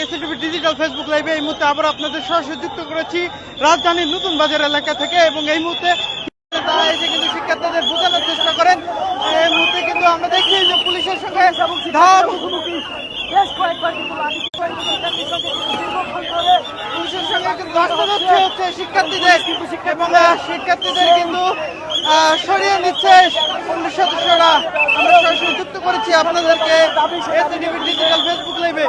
SATV digital Facebook লাইভে এই মুহূর্তে আবার আপনাদের সরাসরি যুক্ত করেছি রাজধানীর নতুন বাজার এলাকা থেকে, এবং এই মুহূর্তে তারা এসে কিন্তু শিক্ষার্থীদের বোঝানোর চেষ্টা করেন। এই মুহূর্তে কিন্তু আমরা দেখি যে পুলিশের সঙ্গে পুলিশের সঙ্গে কিন্তু ধস্তাধস্তি হচ্ছে শিক্ষার্থীদের, এবং শিক্ষার্থীদের কিন্তু সরিয়ে নিচ্ছে পুলিশ সদস্যরা। আমরা সরাসরি যুক্ত করেছি আপনাদেরকে এসএটিভি ডিজিটাল ফেসবুক লাইভে।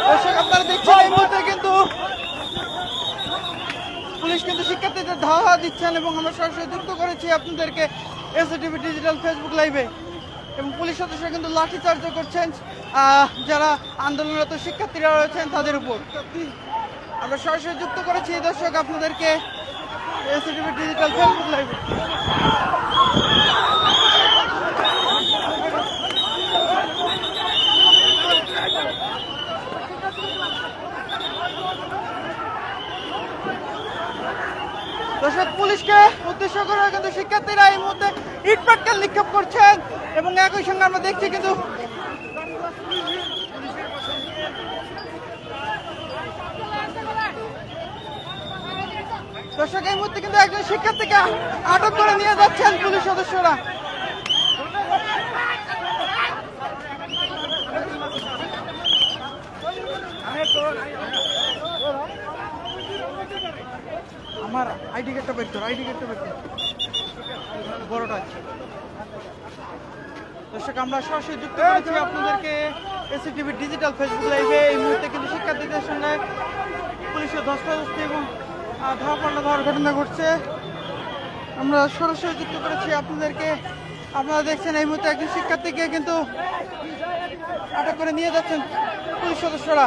দর্শক আপনারা দেখছেন এই মুহূর্তে কিন্তু পুলিশ কিন্তু শিক্ষার্থীদের ধাওয়া দিচ্ছেন, এবং আমরা সরাসরি যুক্ত করেছি আপনাদেরকে এসএটিভি ডিজিটাল ফেসবুক লাইভে। এবং পুলিশ সদস্যরা কিন্তু লাঠিচার্জ করছেন যারা আন্দোলনরত শিক্ষার্থীরা রয়েছেন তাদের উপর। আমরা সরাসরি যুক্ত করেছি দর্শক আপনাদেরকে এসএটিভি ডিজিটাল ফেসবুক লাইভে। দর্শক পুলিশকে উদ্দেশ্য করে কিন্তু শিক্ষার্থীরা এই মুহূর্তে ইট পাটকেল নিক্ষেপ করছেন, এবং একই সঙ্গে আমরা দেখছি কিন্তু দর্শক এই মুহূর্তে কিন্তু একজন শিক্ষার্থীকে আটক করে নিয়ে যাচ্ছেন পুলিশ সদস্যরা। আমার আইডি কার্ডটা বের কর, আইডি কার্ডটা বের কর, বড়টা আছে। দর্শক আমরা সরাসরি যুক্ত করেছি আপনাদেরকে এসএটিভি ডিজিটাল ফেসবুক লাইভে। এই মুহূর্তে কিন্তু শিক্ষার্থীদের সঙ্গে পুলিশের ধস্তাধস্তি এবং ধাওয়া পাল্টা ধাওয়ার ঘটনা ঘটছে। আমরা সরাসরি যুক্ত করেছি আপনাদেরকে। আপনারা দেখছেন এই মুহূর্তে একজন শিক্ষার্থীকে কিন্তু আটক করে নিয়ে যাচ্ছেন পুলিশ সদস্যরা।